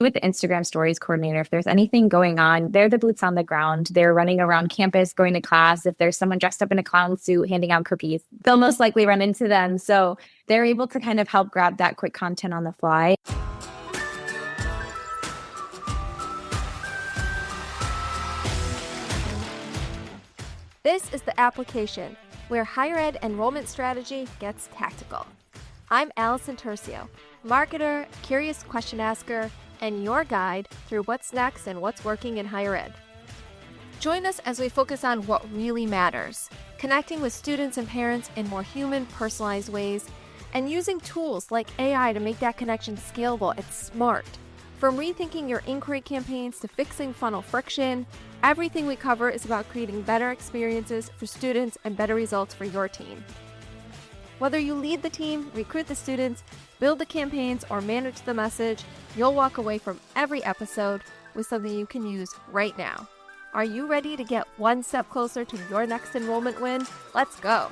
With the Instagram stories coordinator, if there's anything going on, they're the boots on the ground. They're running around campus, going to class. If there's someone dressed up in a clown suit handing out cookies, they'll most likely run into them. So they're able to kind of help grab that quick content on the fly. This is The Application, where higher ed enrollment strategy gets tactical. I'm Allison Turcio, marketer, curious question asker, and your guide through what's next and what's working in higher ed. Join us as we focus on what really matters, connecting with students and parents in more human, personalized ways, and using tools like AI to make that connection scalable and smart. From rethinking your inquiry campaigns to fixing funnel friction, everything we cover is about creating better experiences for students and better results for your team. Whether you lead the team, recruit the students, build the campaigns, or manage the message, you'll walk away from every episode with something you can use right now. Are you ready to get one step closer to your next enrollment win? Let's go.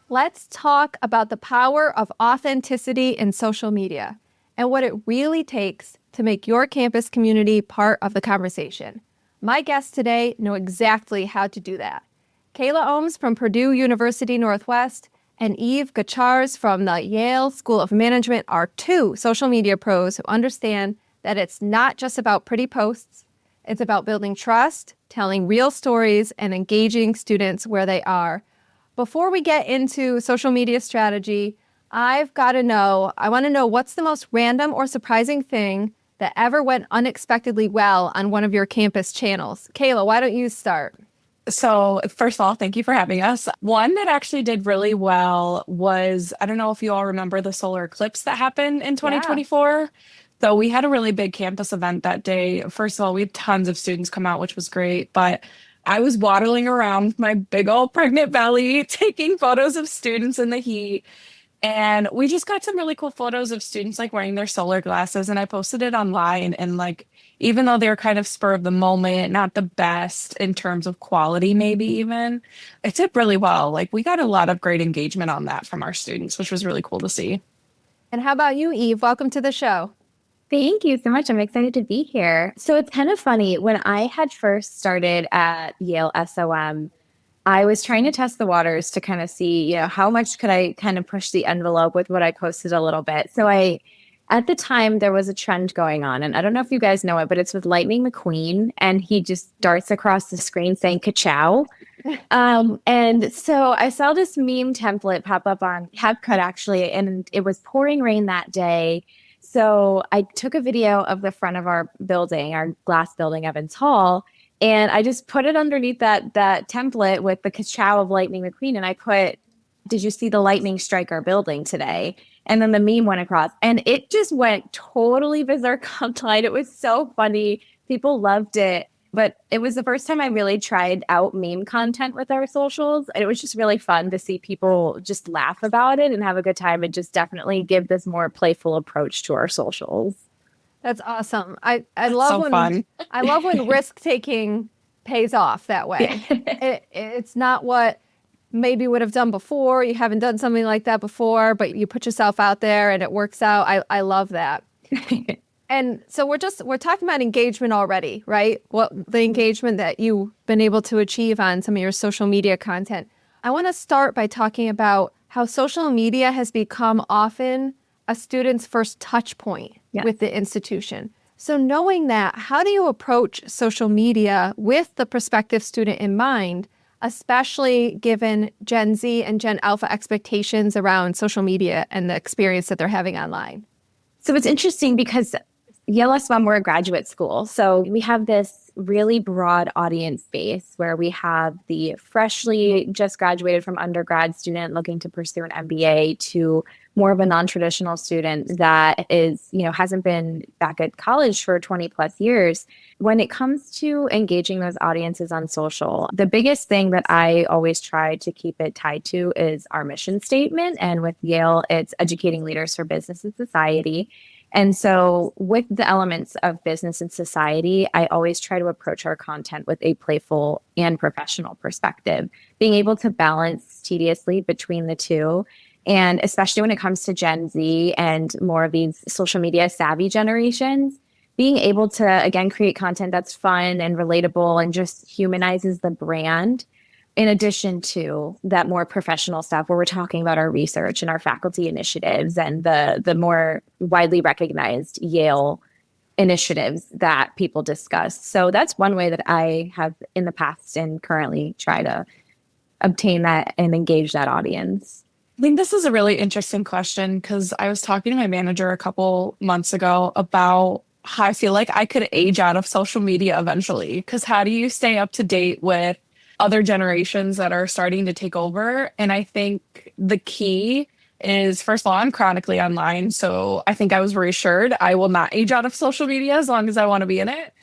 Let's talk about the power of authenticity in social media and what it really takes to make your campus community part of the conversation. My guests today know exactly how to do that. Kayla Ohms from Purdue University Northwest and Eve Gachars from the Yale School of Management are two social media pros who understand that it's not just about pretty posts. It's about building trust, telling real stories, and engaging students where they are. Before we get into social media strategy, I want to know what's the most random or surprising thing that ever went unexpectedly well on one of your campus channels. Kayla, why don't you start? So first of all, thank you for having us. One that actually did really well was, I don't know if you all remember the solar eclipse that happened in 2024. Yeah. So we had a really big campus event that day. First of all, we had tons of students come out, which was great, but I was waddling around with my big old pregnant belly, taking photos of students in the heat. And we just got some really cool photos of students like wearing their solar glasses. And I posted it online. And like, even though they're kind of spur of the moment, not the best in terms of quality, maybe even, it did really well. Like we got a lot of great engagement on that from our students, which was really cool to see. And how about you, Eve? Welcome to the show. Thank you so much. I'm excited to be here. So it's kind of funny. When I had first started at Yale SOM, I was trying to test the waters to kind of see, how much could I kind of push the envelope with what I posted a little bit. So at the time, there was a trend going on, and I don't know if you guys know it, but it's with Lightning McQueen, and he just darts across the screen saying "ka-chow." And so I saw this meme template pop up on CapCut actually, and it was pouring rain that day. So I took a video of the front of our building, our glass building, Evans Hall, and I just put it underneath that template with the ka-chow of Lightning McQueen. And I put, "Did you see the lightning strike our building today?" And then the meme went across, and it just went totally berserk online. It was so funny. People loved it. But it was the first time I really tried out meme content with our socials. And it was just really fun to see people just laugh about it and have a good time and just definitely give this more playful approach to our socials. That's awesome. I love fun. I love when risk taking pays off that way. It's not what maybe would have done before. You haven't done something like that before, but you put yourself out there and it works out. I love that. And so we're talking about engagement already, right? What the engagement that you've been able to achieve on some of your social media content. I want to start by talking about how social media has become often a student's first touch point with the institution. So knowing that, how do you approach social media with the prospective student in mind, especially given Gen Z and Gen Alpha expectations around social media and the experience that they're having online? So it's interesting because Yale SOM, we're a graduate school. So we have this really broad audience base where we have the freshly just graduated from undergrad student looking to pursue an MBA to more of a non-traditional student that is, hasn't been back at college for 20 plus years. When it comes to engaging those audiences on social, the biggest thing that I always try to keep it tied to is our mission statement. And with Yale, it's educating leaders for business and society. And so with the elements of business and society, I always try to approach our content with a playful and professional perspective, being able to balance tediously between the two. And especially when it comes to Gen Z and more of these social media savvy generations, being able to, again, create content that's fun and relatable and just humanizes the brand, in addition to that more professional stuff where we're talking about our research and our faculty initiatives and the more widely recognized Yale initiatives that people discuss. So that's one way that I have in the past and currently try to obtain that and engage that audience. I think this is a really interesting question because I was talking to my manager a couple months ago about how I feel like I could age out of social media eventually. Because how do you stay up to date with other generations that are starting to take over? And I think the key is, first of all, I'm chronically online. So I think I was reassured I will not age out of social media as long as I want to be in it.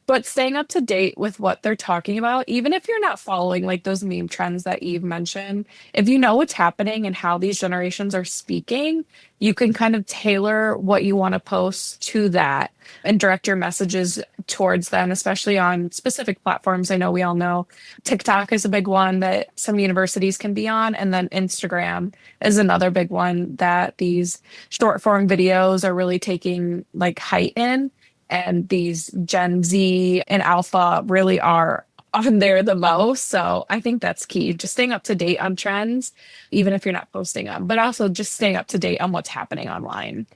But staying up to date with what they're talking about, even if you're not following like those meme trends that Eve mentioned, if you know what's happening and how these generations are speaking, you can kind of tailor what you want to post to that and direct your messages towards them, especially on specific platforms. I know we all know TikTok is a big one that some universities can be on. And then Instagram is another big one that these short form videos are really taking like height in. And these Gen Z and Alpha really are on there the most. So I think that's key. Just staying up to date on trends, even if you're not posting them, but also just staying up to date on what's happening online.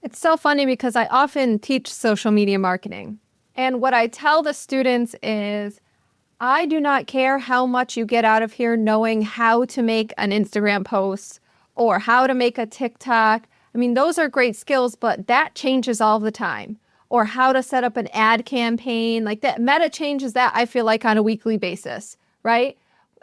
It's so funny because I often teach social media marketing. And what I tell the students is, I do not care how much you get out of here knowing how to make an Instagram post or how to make a TikTok. I mean, those are great skills, but that changes all the time. Or how to set up an ad campaign, like that. Meta changes that, I feel like, on a weekly basis, right?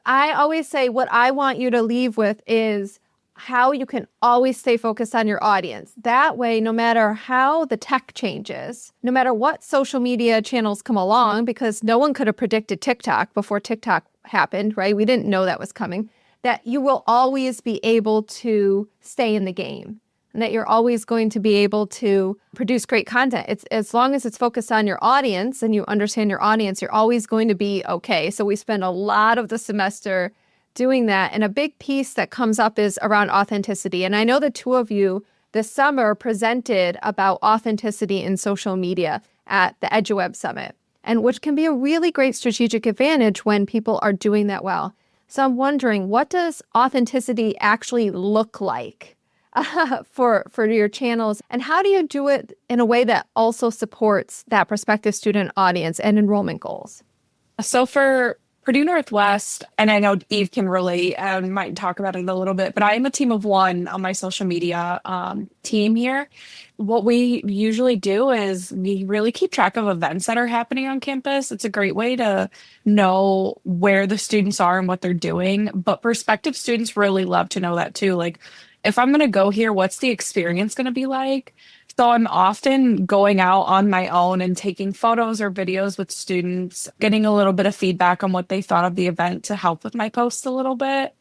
I always say what I want you to leave with is how you can always stay focused on your audience. That way, no matter how the tech changes, no matter what social media channels come along, because no one could have predicted TikTok before TikTok happened, right? We didn't know that was coming, that you will always be able to stay in the game. And that you're always going to be able to produce great content. It's as long as it's focused on your audience and you understand your audience, you're always going to be okay. So we spend a lot of the semester doing that. And a big piece that comes up is around authenticity. And I know the two of you this summer presented about authenticity in social media at the EduWeb Summit, and which can be a really great strategic advantage when people are doing that well. So I'm wondering, what does authenticity actually look like for your channels, and how do you do it in a way that also supports that prospective student audience and enrollment goals? So for Purdue Northwest, and I know Eve can relate and might talk about it a little bit, but I am a team of one on my social media team here. What we usually do is we really keep track of events that are happening on campus. It's a great way to know where the students are and what they're doing, but prospective students really love to know that too. Like, if I'm going to go here, what's the experience going to be like? So I'm often going out on my own and taking photos or videos with students, getting a little bit of feedback on what they thought of the event to help with my posts a little bit.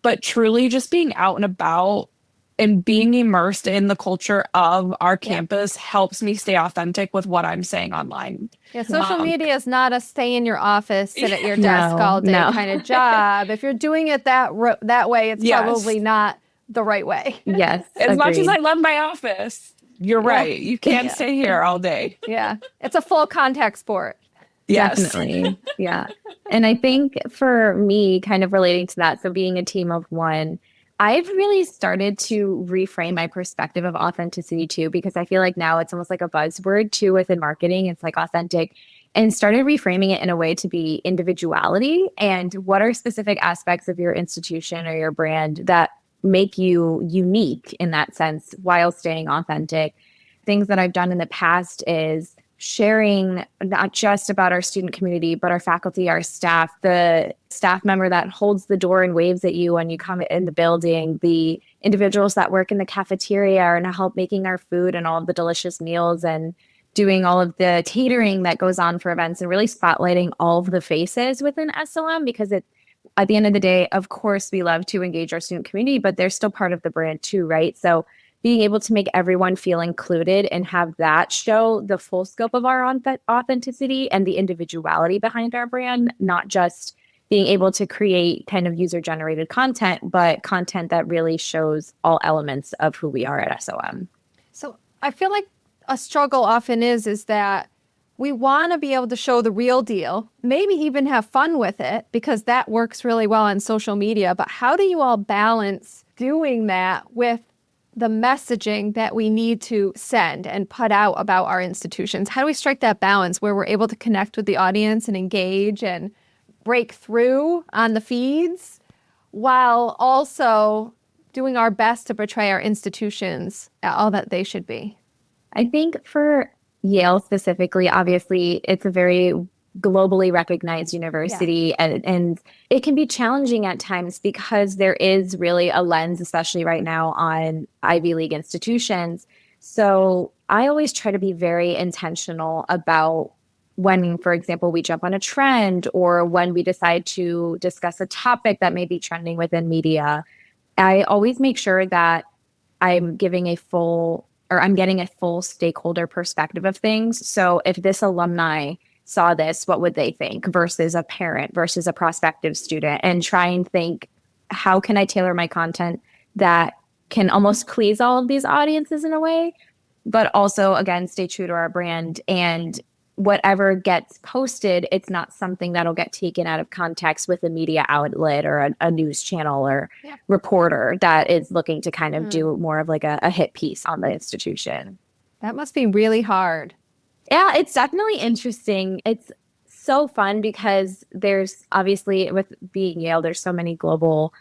But truly just being out and about and being immersed in the culture of our campus helps me stay authentic with what I'm saying online. Yeah, social media is not a stay in your office, sit at your desk all day kind of job. If you're doing it that way, it's probably not the right way. Yes. As much as I love my office, you're right. You can't stay here all day. Yeah. It's a full contact sport. Yes. Definitely. Yeah. And I think for me, kind of relating to that, so being a team of one, I've really started to reframe my perspective of authenticity too, because I feel like now it's almost like a buzzword too within marketing. It's like authentic, and started reframing it in a way to be individuality and what are specific aspects of your institution or your brand that make you unique in that sense while staying authentic. Things that I've done in the past is sharing not just about our student community, but our faculty, our staff, the staff member that holds the door and waves at you when you come in the building, the individuals that work in the cafeteria and help making our food and all of the delicious meals and doing all of the catering that goes on for events, and really spotlighting all of the faces within SLM, because at the end of the day, of course, we love to engage our student community, but they're still part of the brand too, right? So being able to make everyone feel included and have that show the full scope of our authenticity and the individuality behind our brand, not just being able to create kind of user-generated content, but content that really shows all elements of who we are at SOM. So I feel like a struggle often is that we want to be able to show the real deal, maybe even have fun with it, because that works really well on social media. But how do you all balance doing that with the messaging that we need to send and put out about our institutions? How do we strike that balance where we're able to connect with the audience and engage and break through on the feeds while also doing our best to portray our institutions at all that they should be? I think for Yale specifically, obviously, it's a very globally recognized university, and it can be challenging at times because there is really a lens, especially right now, on Ivy League institutions. So I always try to be very intentional about when, for example, we jump on a trend or when we decide to discuss a topic that may be trending within media. I always make sure that I'm getting a full stakeholder perspective of things. So if this alumni saw this, what would they think versus a parent versus a prospective student, and try and think, how can I tailor my content that can almost please all of these audiences in a way, but also, again, stay true to our brand. And whatever gets posted, it's not something that'll get taken out of context with a media outlet or a news channel or reporter that is looking to kind of do more of like a hit piece on the institution. That must be really hard. Yeah, it's definitely interesting. It's so fun because there's obviously, with being Yale, there's so many global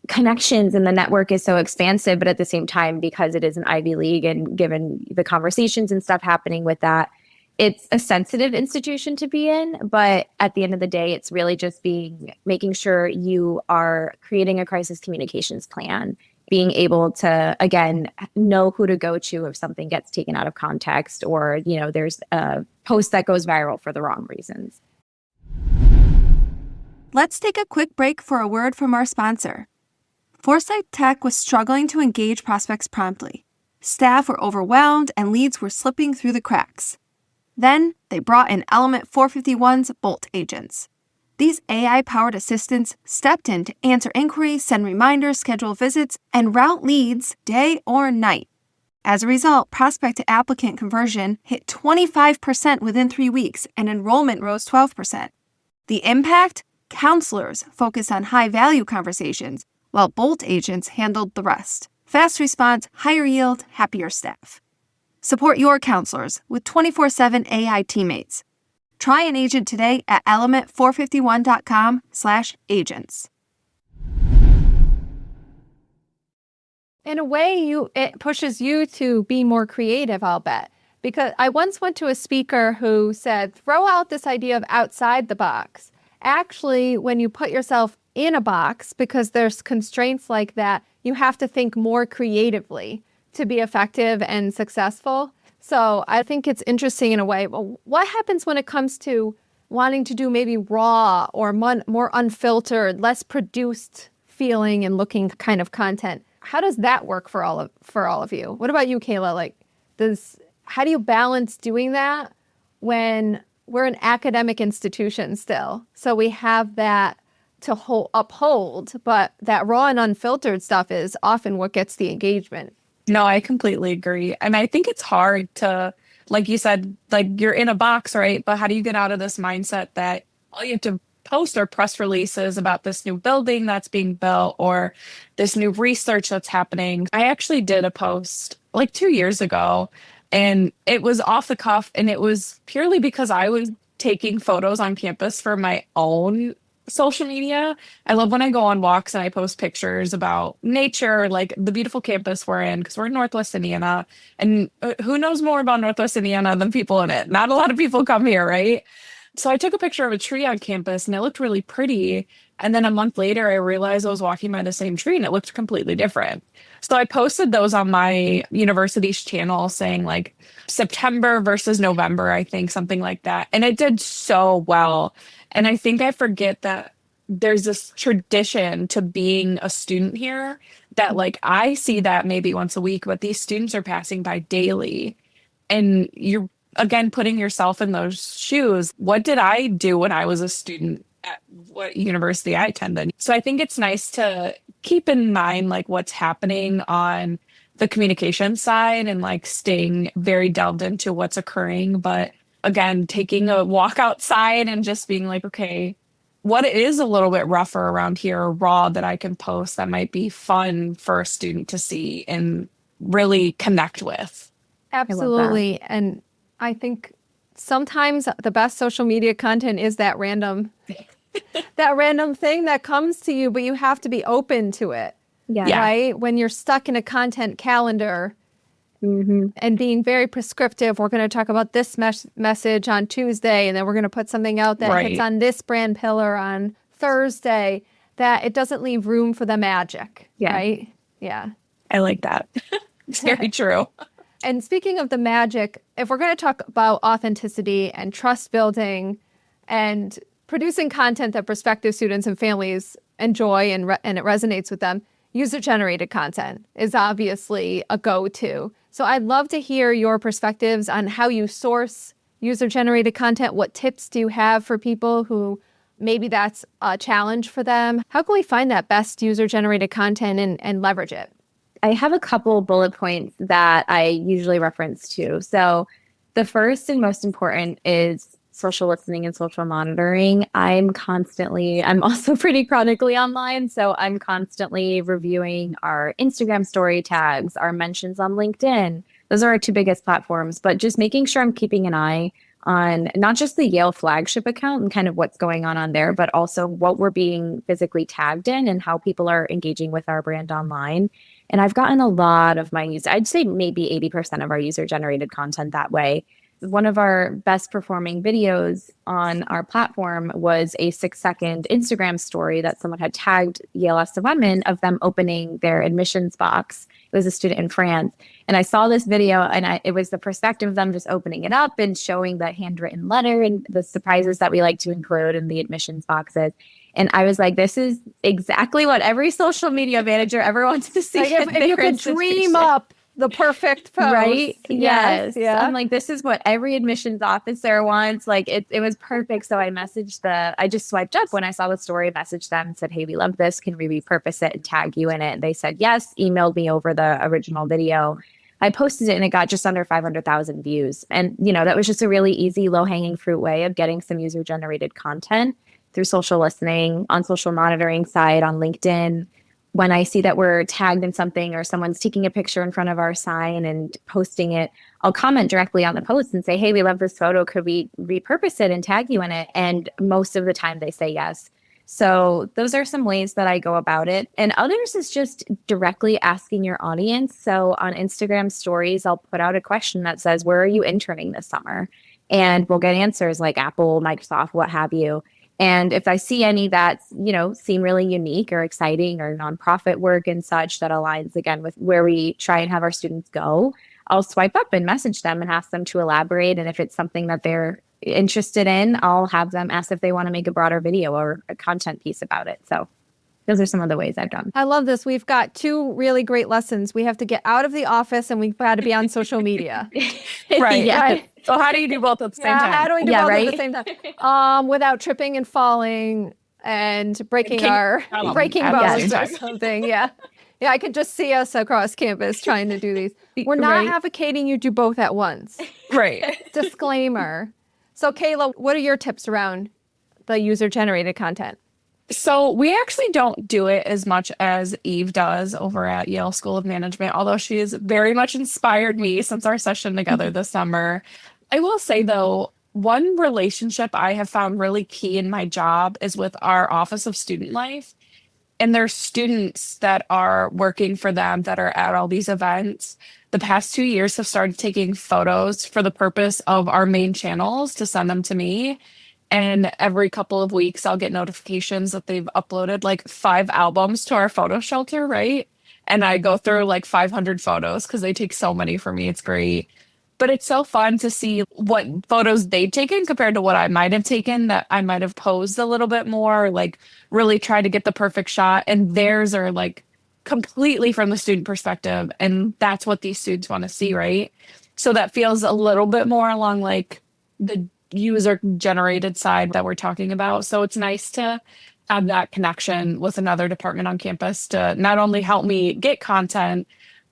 connections and the network is so expansive, but at the same time, because it is an Ivy League and given the conversations and stuff happening with that, it's a sensitive institution to be in. But at the end of the day, it's really just making sure you are creating a crisis communications plan, being able to, again, know who to go to if something gets taken out of context or, there's a post that goes viral for the wrong reasons. Let's take a quick break for a word from our sponsor. Foresight Tech was struggling to engage prospects promptly. Staff were overwhelmed and leads were slipping through the cracks. Then they brought in Element 451's Bolt agents. These AI-powered assistants stepped in to answer inquiries, send reminders, schedule visits, and route leads day or night. As a result, prospect to applicant conversion hit 25% within 3 weeks, and enrollment rose 12%. The impact? Counselors focused on high-value conversations, while Bolt agents handled the rest. Fast response, higher yield, happier staff. Support your counselors with 24/7 AI teammates. Try an agent today at element451.com/agents. In a way, it pushes you to be more creative, I'll bet. Because I once went to a speaker who said, throw out this idea of outside the box. Actually, when you put yourself in a box, because there's constraints like that, you have to think more creatively to be effective and successful. So I think it's interesting in a way. But what happens when it comes to wanting to do maybe raw or more unfiltered, less produced feeling and looking kind of content? How does that work for all of you? What about you, Kayla? How do you balance doing that when we're an academic institution still? So we have that to uphold, but that raw and unfiltered stuff is often what gets the engagement. No, I completely agree. And I think it's hard to, like you said, you're in a box, right? But how do you get out of this mindset that all you have to post are press releases about this new building that's being built or this new research that's happening? I actually did a post 2 years ago, and it was off the cuff, and it was purely because I was taking photos on campus for my own social media. I love when I go on walks and I post pictures about nature, like the beautiful campus we're in, because we're in Northwest Indiana. And who knows more about Northwest Indiana than people in it? Not a lot of people come here, right? So I took a picture of a tree on campus and it looked really pretty. And then a month later, I realized I was walking by the same tree and it looked completely different. So I posted those on my university's channel saying September versus November, I think, something like that. And it did so well. And I think I forget that there's this tradition to being a student here that like I see that maybe once a week, but these students are passing by daily. And you're again putting yourself in those shoes. What did I do when I was a student at what university I attended? So I think it's nice to keep in mind like what's happening on the communication side and like staying very delved into what's occurring. But again, taking a walk outside and just being like, okay, what is a little bit rougher around here, raw that I can post that might be fun for a student to see and really connect with. Absolutely. And I think sometimes the best social media content is that random thing that comes to you, but you have to be open to it. Yeah. Right? When you're stuck in a content calendar and being very prescriptive, we're going to talk about this message on Tuesday, and then we're going to put something out that hits on this brand pillar on Thursday, that it doesn't leave room for the magic. Yeah. Right? Yeah. I like that. It's very true. And speaking of the magic, if we're going to talk about authenticity and trust building and producing content that prospective students and families enjoy and it resonates with them, user-generated content is obviously a go-to. So I'd love to hear your perspectives on how you source user-generated content. What tips do you have for people who maybe that's a challenge for them? How can we find that best user-generated content and leverage it? I have a couple bullet points that I usually reference to. So the first and most important is social listening and social monitoring. I'm also pretty chronically online. So I'm constantly reviewing our Instagram story tags, our mentions on LinkedIn. Those are our two biggest platforms, but just making sure I'm keeping an eye on not just the Yale flagship account and kind of what's going on there, but also what we're being physically tagged in and how people are engaging with our brand online. And I've gotten a lot of my I'd say maybe 80% of our user-generated content that way. One of our best performing videos on our platform was a 6-second Instagram story that someone had tagged Yale SOM in of them opening their admissions box. It was a student in France. And I saw this video and it was the perspective of them just opening it up and showing the handwritten letter and the surprises that we like to include in the admissions boxes. And I was like, this is exactly what every social media manager ever wants to see. Like if you could dream up the perfect post. Right? Yes. Yeah. I'm like, this is what every admissions officer wants. Like it was perfect. So I just swiped up when I saw the story, messaged them and said, hey, we love this. Can we repurpose it and tag you in it? And they said, yes, emailed me over the original video. I posted it and it got just under 500,000 views. And, that was just a really easy, low hanging fruit way of getting some user generated content through social listening, on social monitoring side, on LinkedIn. When I see that we're tagged in something or someone's taking a picture in front of our sign and posting it, I'll comment directly on the post and say, hey, we love this photo. Could we repurpose it and tag you in it? And most of the time they say yes. So those are some ways that I go about it. And others is just directly asking your audience. So on Instagram stories, I'll put out a question that says, where are you interning this summer? And we'll get answers like Apple, Microsoft, what have you. And if I see any that, seem really unique or exciting or nonprofit work and such that aligns again with where we try and have our students go, I'll swipe up and message them and ask them to elaborate. And if it's something that they're interested in, I'll have them ask if they want to make a broader video or a content piece about it. So those are some of the ways I've done. I love this. We've got two really great lessons. We have to get out of the office and we've got to be on social media. Right. Yeah. Right. So how do you do both at the same time? How do we do both at the same time? Without tripping and falling and breaking bones or something. Yeah. Yeah, I could just see us across campus trying to do these. We're not advocating you do both at once. Right. Disclaimer. So Kayla, what are your tips around the user-generated content? So we actually don't do it as much as Eve does over at Yale School of Management, although she has very much inspired me since our session together this summer. I will say, though, one relationship I have found really key in my job is with our Office of Student Life. And there's students that are working for them that are at all these events. The past 2 years have started taking photos for the purpose of our main channels to send them to me. And every couple of weeks, I'll get notifications that they've uploaded like 5 albums to our photo shelter, right? And I go through like 500 photos because they take so many for me. It's great. But it's so fun to see what photos they've taken compared to what I might have taken, that I might have posed a little bit more, like really try to get the perfect shot. And theirs are like completely from the student perspective. And that's what these students want to see, right? So that feels a little bit more along like the user generated side that we're talking about. So it's nice to have that connection with another department on campus to not only help me get content,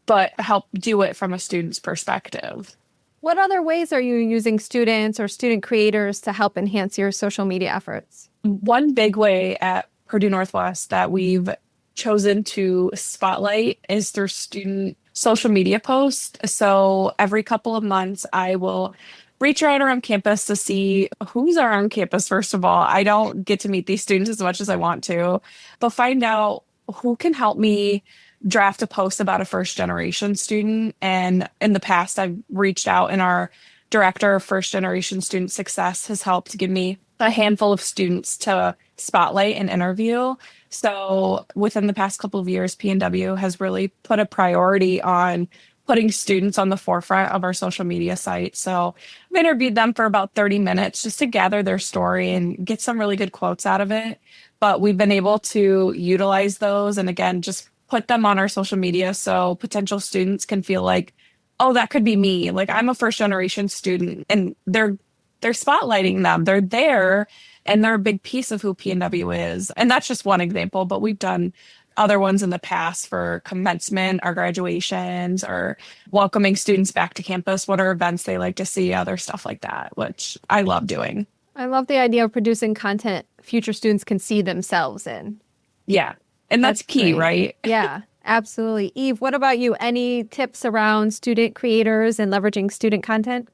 but help do it from a student's perspective. What other ways are you using students or student creators to help enhance your social media efforts? One big way at Purdue Northwest that we've chosen to spotlight is through student social media posts. So every couple of months, I will reach out around campus to see who's around campus. First of all, I don't get to meet these students as much as I want to, but find out who can help me draft a post about a first generation student. And in the past, I've reached out, and our director of first generation student success has helped give me a handful of students to spotlight and interview. So within the past couple of years, PNW has really put a priority on putting students on the forefront of our social media site. So I've interviewed them for about 30 minutes just to gather their story and get some really good quotes out of it. But we've been able to utilize those and again, just put them on our social media so potential students can feel like, oh, that could be me. Like I'm a first generation student, and they're spotlighting them. They're there and they're a big piece of who PNW is. And that's just one example, but we've done other ones in the past for commencement, our graduations, or welcoming students back to campus, what are events they like to see, other stuff like that, which I love doing. I love the idea of producing content future students can see themselves in. Yeah. And that's key, great. right? Yeah, absolutely. Eve, what about you? Any tips around student creators and leveraging student content?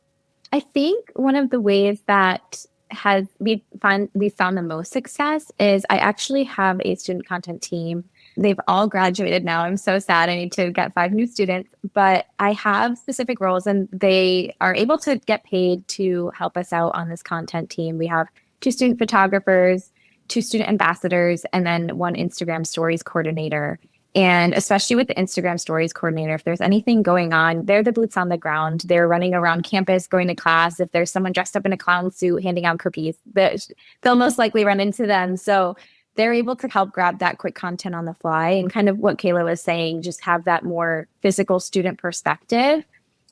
I think one of the ways that we found the most success is I actually have a student content team. They've all graduated now. I'm so sad. I need to get 5 new students, but I have specific roles and they are able to get paid to help us out on this content team. We have 2 student photographers, 2 student ambassadors, and then 1 Instagram stories coordinator. And especially with the Instagram stories coordinator, if there's anything going on, they're the boots on the ground. They're running around campus, going to class. If there's someone dressed up in a clown suit, handing out cookies, they'll most likely run into them. So they're able to help grab that quick content on the fly. And kind of what Kayla was saying, just have that more physical student perspective.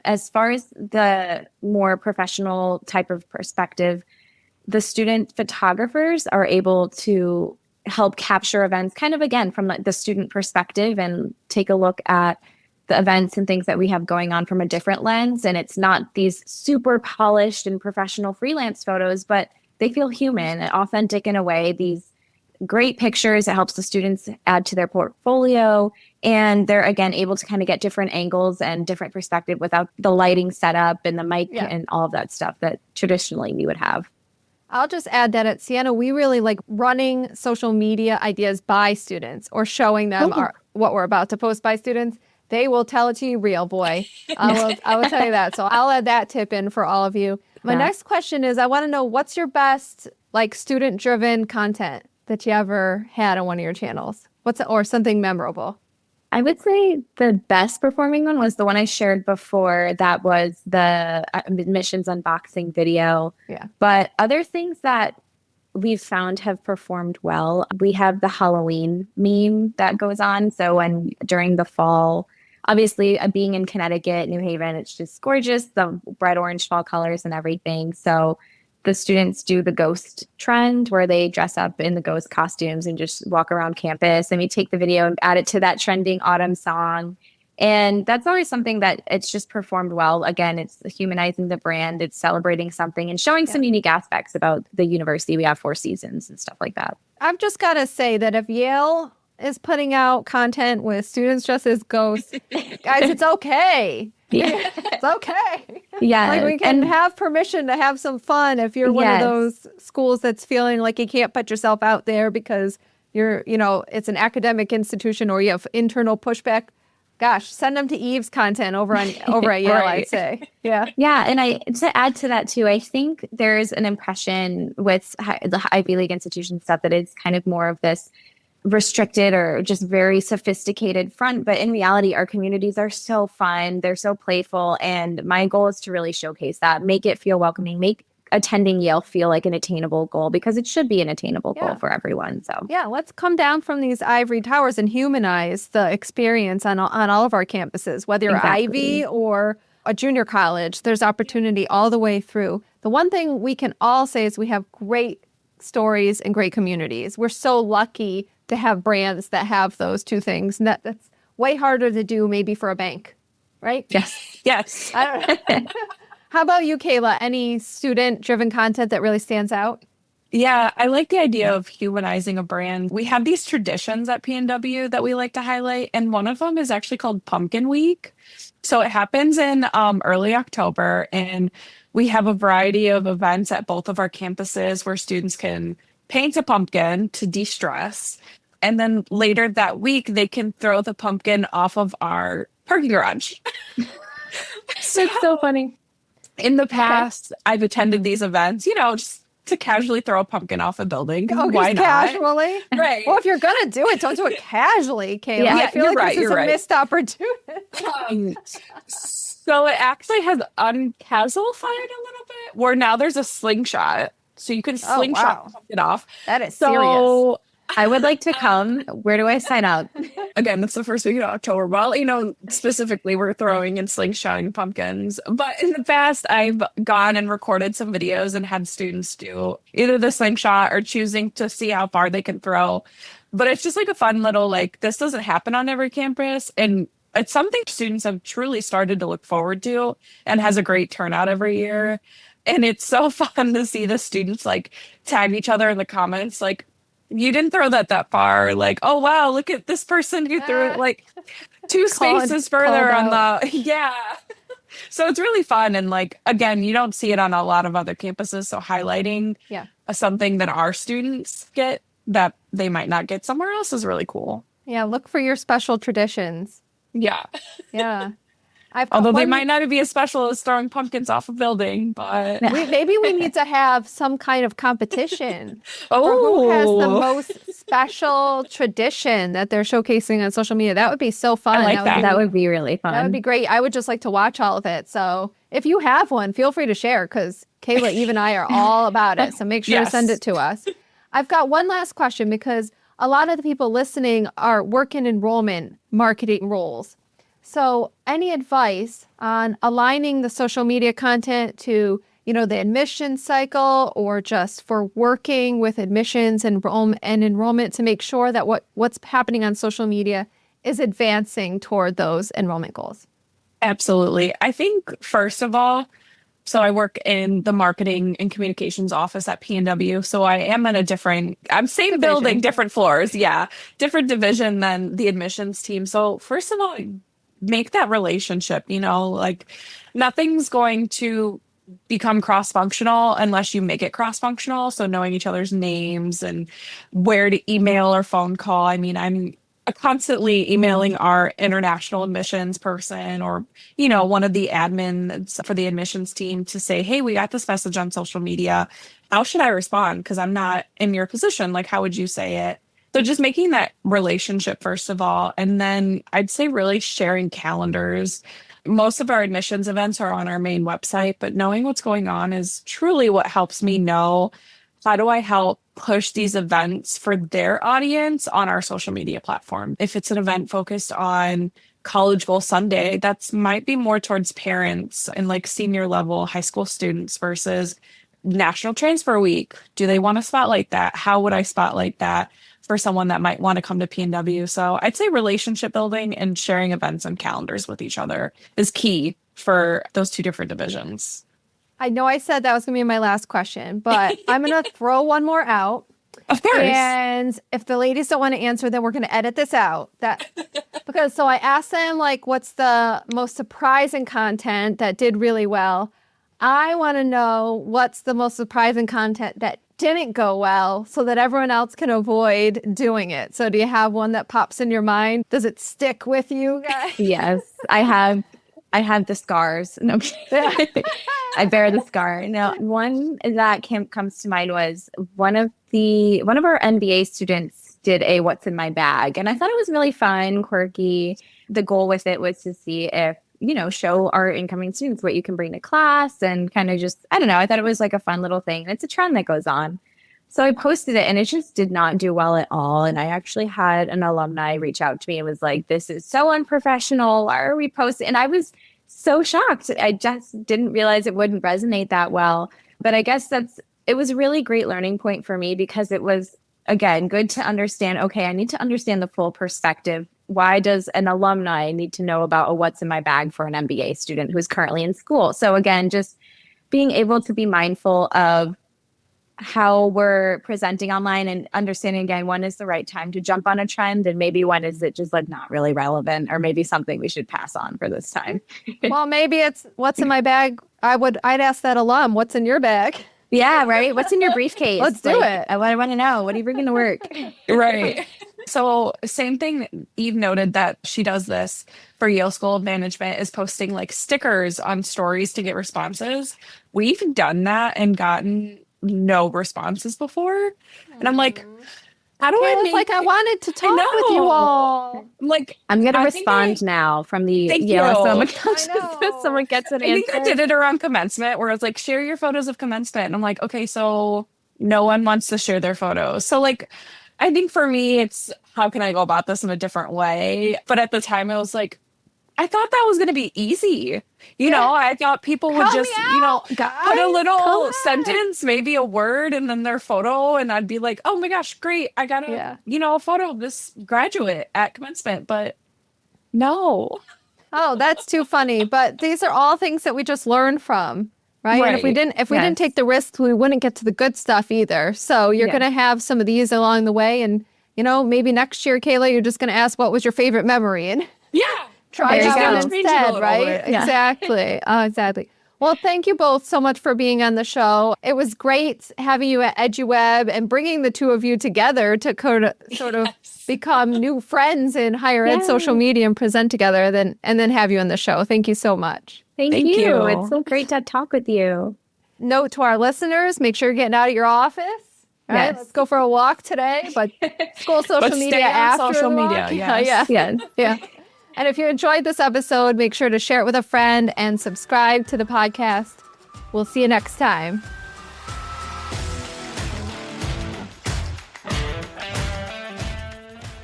As far as the more professional type of perspective, the student photographers are able to help capture events kind of again from the student perspective and take a look at the events and things that we have going on from a different lens. And it's not these super polished and professional freelance photos, but they feel human and authentic in a way. These great pictures, it helps the students add to their portfolio. And they're again able to kind of get different angles and different perspective without the lighting setup and the mic and all of that stuff that traditionally we would have. I'll just add that at Sienna, we really like running social media ideas by students or showing them what we're about to post by students. They will tell it to you real, boy. I will tell you that. So I'll add that tip in for all of you. My next question is, I want to know what's your best like student-driven content that you ever had on one of your channels? Or something memorable? I would say the best performing one was the one I shared before. That was the admissions unboxing video. Yeah. But other things that we've found have performed well, we have the Halloween meme that goes on. So during the fall, obviously being in Connecticut, New Haven, it's just gorgeous, the bright orange fall colors and everything. So the students do the ghost trend where they dress up in the ghost costumes and just walk around campus. And we take the video and add it to that trending autumn song. And that's always something that it's just performed well. Again, it's humanizing the brand. It's celebrating something and showing some unique aspects about the university. We have 4 seasons and stuff like that. I've just got to say that if Yale is putting out content with students dressed as ghosts, guys, it's okay. Yeah. It's okay. Yeah. Like we can have permission to have some fun if you're one of those schools that's feeling like you can't put yourself out there because it's an academic institution or you have internal pushback. Gosh, send them to Eve's content over at Yale, right. I'd say. Yeah. Yeah. And to add to that too, I think there's an impression with the Ivy League institution stuff that it's kind of more of this restricted or just very sophisticated front, but in reality our communities are so fun, they're so playful, and my goal is to really showcase that, make it feel welcoming, make attending Yale feel like an attainable goal, because it should be an attainable goal for everyone. So yeah, let's come down from these ivory towers and humanize the experience on all of our campuses, whether you're Ivy or a junior college. There's opportunity all the way through. The one thing we can all say is we have great stories and great communities. We're so lucky to have brands that have those two things. And that's way harder to do maybe for a bank, right? Yes. I don't know. How about you, Kayla? Any student-driven content that really stands out? Yeah, I like the idea of humanizing a brand. We have these traditions at PNW that we like to highlight, and one of them is actually called Pumpkin Week. So it happens in early October, and we have a variety of events at both of our campuses where students can paint a pumpkin to de-stress. And then later that week, they can throw the pumpkin off of our parking garage. it's so funny. In the past, I've attended these events, just to casually throw a pumpkin off a building. Why not? Casually? Right. Well, if you're going to do it, don't do it casually, Kayla. I feel like this is a missed opportunity. So it actually has uncasualified a little bit, where now there's a slingshot. So you can slingshot the pumpkin off. That is serious. I would like to come. Where do I sign up? Again, it's the first week of October. Well, specifically, we're throwing and slingshotting pumpkins. But in the past, I've gone and recorded some videos and had students do either the slingshot or choosing to see how far they can throw. But it's just like a fun little, this doesn't happen on every campus. And it's something students have truly started to look forward to and has a great turnout every year. And it's so fun to see the students tag each other in the comments, you didn't throw that far. Oh, wow, look at this person who threw it 2 spaces further on the, yeah. So it's really fun. And again, you don't see it on a lot of other campuses. So highlighting something that our students get that they might not get somewhere else is really cool. Yeah, look for your special traditions. Yeah. Yeah. Although they might not be as special as throwing pumpkins off a building, but maybe we need to have some kind of competition for Oh, who has the most special tradition that they're showcasing on social media. That would be so fun. I like that. That would be really fun. That would be great. I would just like to watch all of it. So if you have one, feel free to share, because Kayla, Eve, and I are all about it. So make sure to send it to us. I've got one last question, because a lot of the people listening are work in enrollment marketing roles. So any advice on aligning the social media content to, the admission cycle, or just for working with admissions and enrollment to make sure that what's happening on social media is advancing toward those enrollment goals? Absolutely. I think, first of all, so I work in the marketing and communications office at PNW. So I am in I'm same division. Building, different floors. Yeah. Different division than the admissions team. So first of all, make that relationship, nothing's going to become cross-functional unless you make it cross-functional. So knowing each other's names and where to email or phone call. I mean, I'm constantly emailing our international admissions person or, one of the admins for the admissions team to say, hey, we got this message on social media. How should I respond? Because I'm not in your position. How would you say it? So just making that relationship, first of all, and then I'd say really sharing calendars. Most of our admissions events are on our main website, but knowing what's going on is truly what helps me know, how do I help push these events for their audience on our social media platform? If it's an event focused on College Goal Sunday, that's might be more towards parents and senior level high school students versus National Transfer Week. Do they want to spotlight that? How would I spotlight that for someone that might want to come to PNW? So I'd say relationship building and sharing events and calendars with each other is key for those two different divisions. I know I said that was going to be my last question, but I'm going to throw one more out. Of course. And if the ladies don't want to answer, then we're going to edit this out. Because I asked them, what's the most surprising content that did really well? I want to know what's the most surprising content that didn't go well so that everyone else can avoid doing it. So do you have one that pops in your mind? Does it stick with you guys? Yes, I have the scars. No, I bear the scar. No, one that comes to mind was one of our NBA students did a what's in my bag. And I thought it was really fun, quirky. The goal with it was to see if, show our incoming students what you can bring to class and kind of just, I don't know, I thought it was like a fun little thing. And it's a trend that goes on. So I posted it and it just did not do well at all. And I actually had an alumni reach out to me and was like, this is so unprofessional. Why are we posting? And I was so shocked. I just didn't realize it wouldn't resonate that well. But I guess it was a really great learning point for me because it was, again, good to understand, okay, I need to understand the full perspective. Why does an alumni need to know about a what's in my bag for an MBA student who's currently in school? So again, just being able to be mindful of how we're presenting online and understanding, again, when is the right time to jump on a trend and maybe when is it just like not really relevant or maybe something we should pass on for this time. Well, maybe it's what's in my bag. I'd ask that alum, what's in your bag? Yeah, right. What's in your briefcase? Let's do it. I want to know. What are you bringing to work? Right. So same thing. Eve noted that she does this for Yale School of Management, is posting like stickers on stories to get responses. We've done that and gotten no responses before. And I'm like, how do I make I wanted to talk with you all. Like, I'm going to respond now from the Yale SOM account. Someone gets an answer. I think I did it around commencement where I was like, share your photos of commencement. And I'm like, okay, so no one wants to share their photos. So like, I think for me, it's how can I go about this in a different way? But at the time I was like, I thought that was going to be easy. I thought people would just, put a little sentence, maybe a word, and then their photo. And I'd be like, oh my gosh, great. I got a photo of this graduate at commencement. But no. Oh, that's too funny. But these are all things that we just learned from. Right. And if we didn't take the risks, we wouldn't get to the good stuff either. So you're going to have some of these along the way. And, maybe next year, Kayla, you're just going to ask, what was your favorite memory? And try that one instead, right? Yeah. Exactly. Exactly. Well, thank you both so much for being on the show. It was great having you at EduWeb and bringing the two of you together to sort of become new friends in higher ed social media and present together and then have you on the show. Thank you so much. Thank you. It's so great to talk with you. Note to our listeners, make sure you're getting out of your office. Right? Yes. Let's go for a walk today, but school social media after social the media. Walk. Yes. Yeah. And if you enjoyed this episode, make sure to share it with a friend and subscribe to the podcast. We'll see you next time.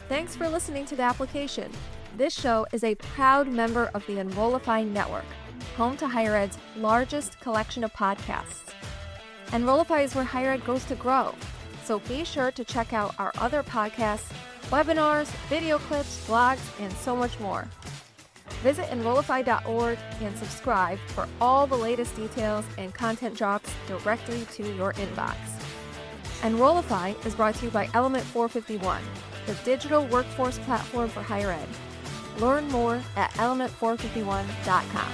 Thanks for listening to The Application. This show is a proud member of the Enrollify network, home to higher ed's largest collection of podcasts. Enrollify is where higher ed goes to grow, so be sure to check out our other podcasts, webinars, video clips, blogs, and so much more. Visit enrollify.org and subscribe for all the latest details and content drops directly to your inbox. Enrollify is brought to you by Element 451, the digital workforce platform for higher ed. Learn more at element451.com.